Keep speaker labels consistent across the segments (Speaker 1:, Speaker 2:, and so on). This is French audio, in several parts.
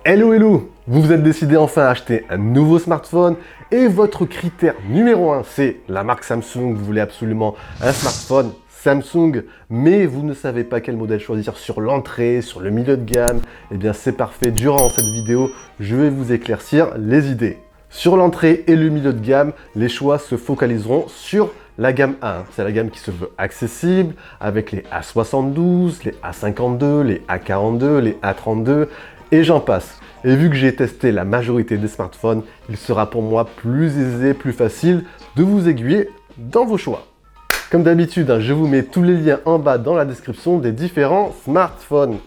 Speaker 1: Hello hello! Vous vous êtes décidé enfin à acheter un nouveau smartphone et votre critère numéro 1 c'est la marque Samsung. Vous voulez absolument un smartphone Samsung mais vous ne savez pas quel modèle choisir sur l'entrée, sur le milieu de gamme. Eh bien c'est parfait, durant cette vidéo je vais vous éclaircir les idées. Sur l'entrée et le milieu de gamme, les choix se focaliseront sur la gamme A1. C'est la gamme qui se veut accessible avec les A72, les A52, les A42, les A32 et j'en passe. Et vu que j'ai testé la majorité des smartphones, il sera pour moi plus aisé, plus facile de vous aiguiller dans vos choix. Comme d'habitude, je vous mets tous les liens en bas dans la description des différents smartphones.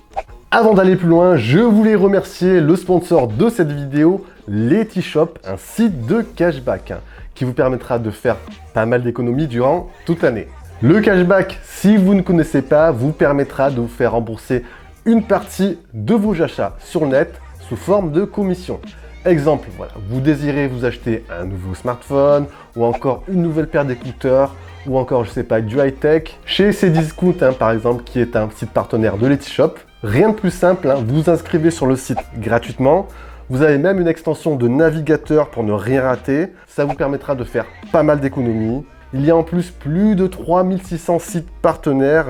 Speaker 1: Avant d'aller plus loin, je voulais remercier le sponsor de cette vidéo, Letishop, un site de cashback qui vous permettra de faire pas mal d'économies durant toute l'année. Le cashback, si vous ne connaissez pas, vous permettra de vous faire rembourser une partie de vos achats sur le net sous forme de commission. Exemple, voilà, vous désirez vous acheter un nouveau smartphone ou encore une nouvelle paire d'écouteurs ou encore, je sais pas, du high-tech chez Cdiscount par exemple, qui est un site partenaire de Letishop. Rien de plus simple, vous vous inscrivez sur le site gratuitement. Vous avez même une extension de navigateur pour ne rien rater. Ça vous permettra de faire pas mal d'économies. Il y a en plus de 3600 sites partenaires.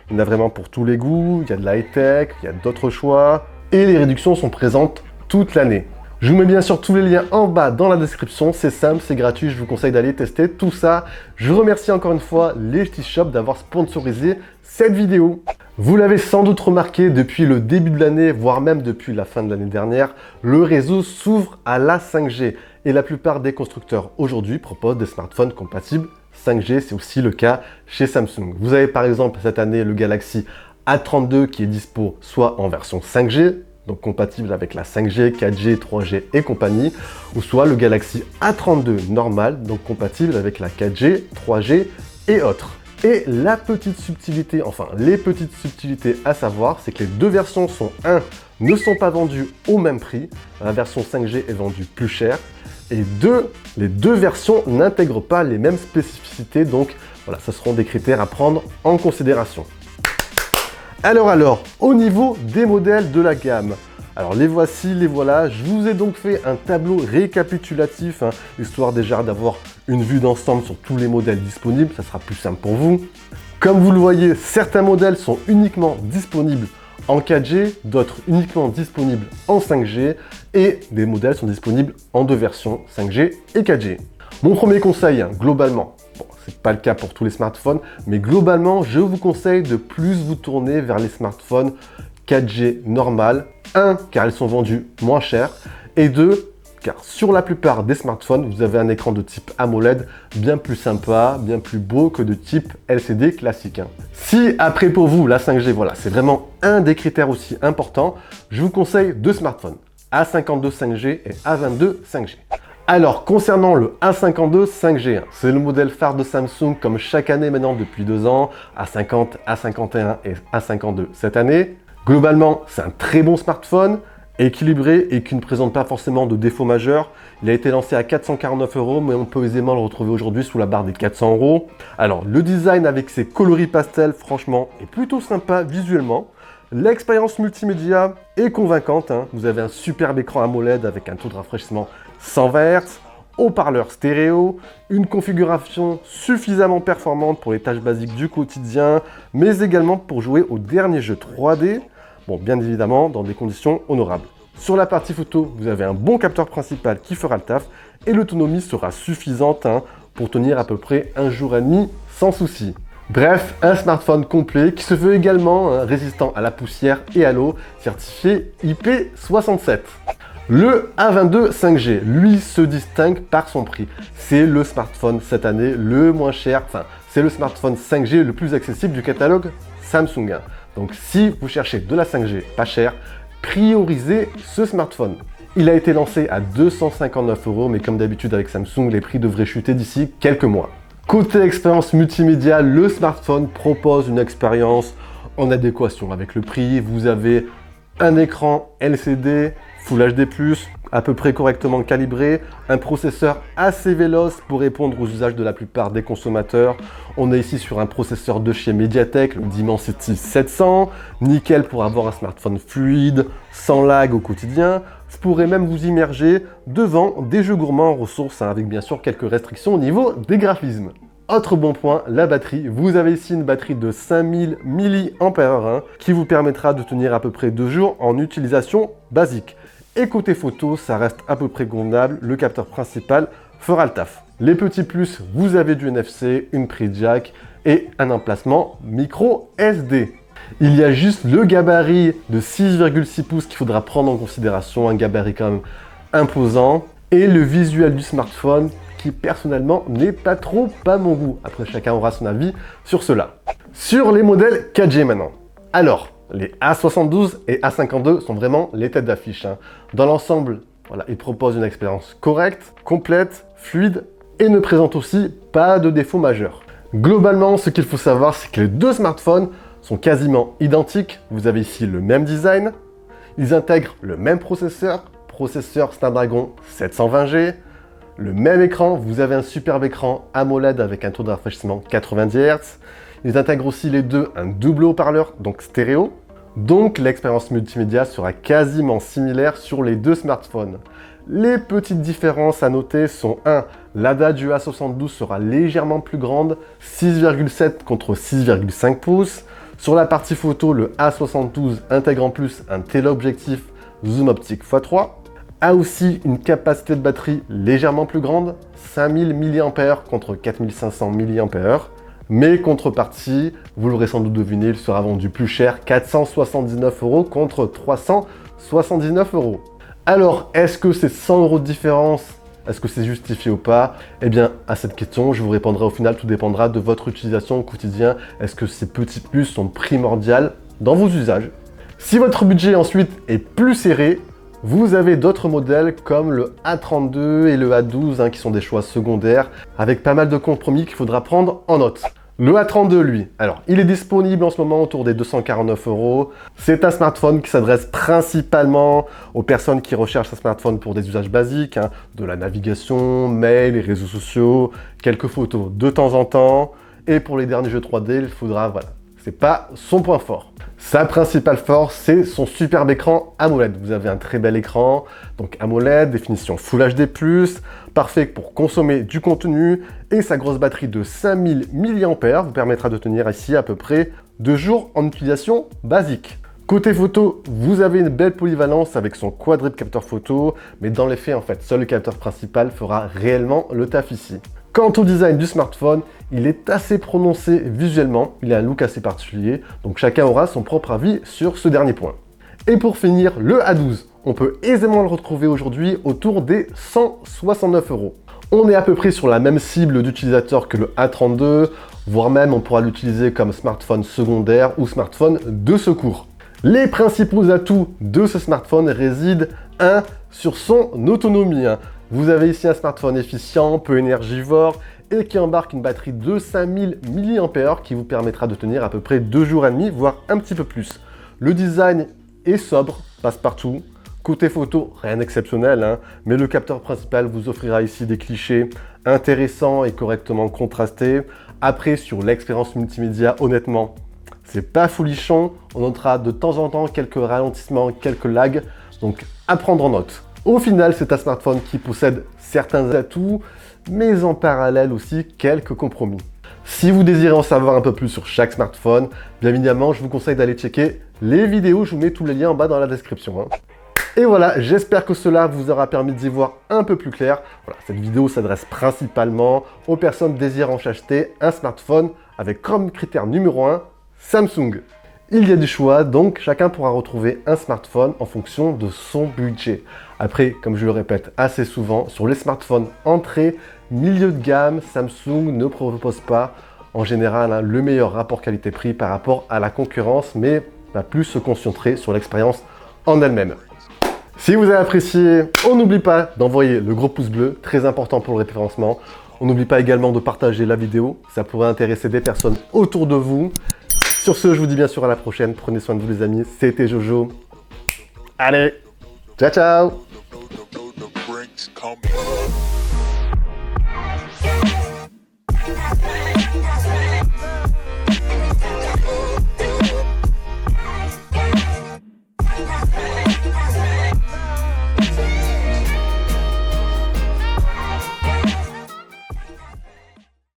Speaker 1: Il y en a vraiment pour tous les goûts. Il y a de la high-tech, il y a d'autres choix. Et les réductions sont présentes toute l'année. Je vous mets bien sûr tous les liens en bas dans la description. C'est simple, c'est gratuit. Je vous conseille d'aller tester tout ça. Je remercie encore une fois Letishop d'avoir sponsorisé cette vidéo. Vous l'avez sans doute remarqué, depuis le début de l'année, voire même depuis la fin de l'année dernière, le réseau s'ouvre à la 5G. Et la plupart des constructeurs aujourd'hui proposent des smartphones compatibles 5G. C'est aussi le cas chez Samsung. Vous avez par exemple cette année le Galaxy A32 qui est dispo soit en version 5G, donc compatible avec la 5G, 4G, 3G et compagnie, ou soit le Galaxy A32 normal, donc compatible avec la 4G, 3G et autres. Et la petite subtilité, enfin les petites subtilités à savoir, c'est que les deux versions ne sont pas vendues au même prix. La version 5G est vendue plus cher. Et les deux versions n'intègrent pas les mêmes spécificités. Donc voilà, ce seront des critères à prendre en considération. Alors, au niveau des modèles de la gamme, alors les voici, les voilà. Je vous ai donc fait un tableau récapitulatif, histoire déjà d'avoir une vue d'ensemble sur tous les modèles disponibles. Ça sera plus simple pour vous. Comme vous le voyez, certains modèles sont uniquement disponibles en 4G, d'autres uniquement disponibles en 5G et des modèles sont disponibles en deux versions, 5G et 4G. Mon premier conseil, globalement, bon, c'est pas le cas pour tous les smartphones, mais globalement, je vous conseille de plus vous tourner vers les smartphones 4G normal. 1, car ils sont vendus moins cher. Et 2, car sur la plupart des smartphones, vous avez un écran de type AMOLED bien plus sympa, bien plus beau que de type LCD classique. Si après pour vous, la 5G, voilà, c'est vraiment un des critères aussi importants, je vous conseille deux smartphones, A52 5G et A22 5G. Alors, concernant le A52 5G, c'est le modèle phare de Samsung comme chaque année maintenant depuis 2 ans, A50, A51 et A52 cette année. Globalement, c'est un très bon smartphone, équilibré et qui ne présente pas forcément de défauts majeurs. Il a été lancé à 449 €, mais on peut aisément le retrouver aujourd'hui sous la barre des 400 €. Alors, le design avec ses coloris pastel, franchement, est plutôt sympa visuellement. L'expérience multimédia est convaincante. Vous avez un superbe écran AMOLED avec un taux de rafraîchissement 120 Hz, haut-parleur stéréo, une configuration suffisamment performante pour les tâches basiques du quotidien, mais également pour jouer aux derniers jeux 3D. Bon, bien évidemment, dans des conditions honorables. Sur la partie photo, vous avez un bon capteur principal qui fera le taf et l'autonomie sera suffisante pour tenir à peu près 1 jour et demi sans souci. Bref, un smartphone complet qui se veut également résistant à la poussière et à l'eau, certifié IP67. Le A22 5G, lui, se distingue par son prix. C'est le smartphone cette année le moins cher, enfin, c'est le smartphone 5G le plus accessible du catalogue Samsung. Donc si vous cherchez de la 5G pas chère, priorisez ce smartphone. Il a été lancé à 259 €, mais comme d'habitude avec Samsung, les prix devraient chuter d'ici quelques mois. Côté expérience multimédia, le smartphone propose une expérience en adéquation avec le prix. Vous avez un écran LCD, Full HD+, à peu près correctement calibré, un processeur assez véloce pour répondre aux usages de la plupart des consommateurs. On est ici sur un processeur de chez Mediatek, le Dimensity 700, nickel pour avoir un smartphone fluide, sans lag au quotidien. Vous pourrez même vous immerger devant des jeux gourmands en ressources, avec bien sûr quelques restrictions au niveau des graphismes. Autre bon point, la batterie. Vous avez ici une batterie de 5000 mAh qui vous permettra de tenir à peu près 2 jours en utilisation basique. Et côté photo, ça reste à peu près convenable. Le capteur principal fera le taf. Les petits plus, vous avez du NFC, une prise jack et un emplacement micro SD. Il y a juste le gabarit de 6,6 pouces qu'il faudra prendre en considération, un gabarit quand même imposant. Et le visuel du smartphone qui personnellement n'est pas trop à mon goût. Après, chacun aura son avis sur cela. Sur les modèles 4G maintenant. Alors, les A72 et A52 sont vraiment les têtes d'affiche. Dans l'ensemble, voilà, ils proposent une expérience correcte, complète, fluide et ne présentent aussi pas de défauts majeurs. Globalement, ce qu'il faut savoir, c'est que les deux smartphones sont quasiment identiques. Vous avez ici le même design. Ils intègrent le même processeur Snapdragon 720G. Le même écran, vous avez un superbe écran AMOLED avec un taux de rafraîchissement 90 Hz. Ils intègrent aussi les deux un double haut-parleur, donc stéréo. Donc l'expérience multimédia sera quasiment similaire sur les deux smartphones. Les petites différences à noter sont 1. L'ADA du A72 sera légèrement plus grande, 6,7 contre 6,5 pouces. Sur la partie photo, le A72 intègre en plus un téléobjectif zoom optique x3. A aussi une capacité de batterie légèrement plus grande, 5000 mAh contre 4500 mAh. Mais contrepartie, vous l'aurez sans doute deviné, il sera vendu plus cher, 479 € contre 379 €. Alors, est-ce que ces 100 € de différence, est-ce que c'est justifié ou pas? Eh bien, à cette question, je vous répondrai au final, tout dépendra de votre utilisation au quotidien. Est-ce que ces petits plus sont primordiaux dans vos usages? Si votre budget ensuite est plus serré, vous avez d'autres modèles comme le A32 et le A12 qui sont des choix secondaires avec pas mal de compromis qu'il faudra prendre en note. Le A32 lui, alors il est disponible en ce moment autour des 249 €. C'est un smartphone qui s'adresse principalement aux personnes qui recherchent un smartphone pour des usages basiques, de la navigation, mail, les réseaux sociaux, quelques photos de temps en temps. Et pour les derniers jeux 3D, il faudra, voilà, c'est pas son point fort. Sa principale force, c'est son superbe écran AMOLED. Vous avez un très bel écran, donc AMOLED, définition Full HD+, parfait pour consommer du contenu, et sa grosse batterie de 5000 mAh vous permettra de tenir ici à peu près 2 jours en utilisation basique. Côté photo, vous avez une belle polyvalence avec son quadruple capteur photo, mais dans les faits, en fait, seul le capteur principal fera réellement le taf ici. Quant au design du smartphone, il est assez prononcé visuellement, il a un look assez particulier, donc chacun aura son propre avis sur ce dernier point. Et pour finir, le A12, on peut aisément le retrouver aujourd'hui autour des 169 €. On est à peu près sur la même cible d'utilisateur que le A32, voire même on pourra l'utiliser comme smartphone secondaire ou smartphone de secours. Les principaux atouts de ce smartphone résident, 1, sur son autonomie. Vous avez ici un smartphone efficient, peu énergivore et qui embarque une batterie de 5000 mAh qui vous permettra de tenir à peu près 2 jours et demi, voire un petit peu plus. Le design est sobre, passe-partout. Côté photo, rien d'exceptionnel, mais le capteur principal vous offrira ici des clichés intéressants et correctement contrastés. Après, sur l'expérience multimédia, honnêtement, c'est pas folichon. On notera de temps en temps quelques ralentissements, quelques lags, donc à prendre en note. Au final, c'est un smartphone qui possède certains atouts, mais en parallèle aussi quelques compromis. Si vous désirez en savoir un peu plus sur chaque smartphone, bien évidemment, je vous conseille d'aller checker les vidéos. Je vous mets tous les liens en bas dans la description. Et voilà, j'espère que cela vous aura permis d'y voir un peu plus clair. Voilà, cette vidéo s'adresse principalement aux personnes désirant acheter un smartphone avec comme critère numéro 1, Samsung. Il y a du choix, donc chacun pourra retrouver un smartphone en fonction de son budget. Après, comme je le répète assez souvent, sur les smartphones entrée, milieu de gamme, Samsung ne propose pas en général le meilleur rapport qualité-prix par rapport à la concurrence, mais va plus se concentrer sur l'expérience en elle-même. Si vous avez apprécié, on n'oublie pas d'envoyer le gros pouce bleu, très important pour le référencement. On n'oublie pas également de partager la vidéo, ça pourrait intéresser des personnes autour de vous. Sur ce, je vous dis bien sûr à la prochaine. Prenez soin de vous les amis. C'était Jojo. Allez, ciao ciao.
Speaker 2: Call me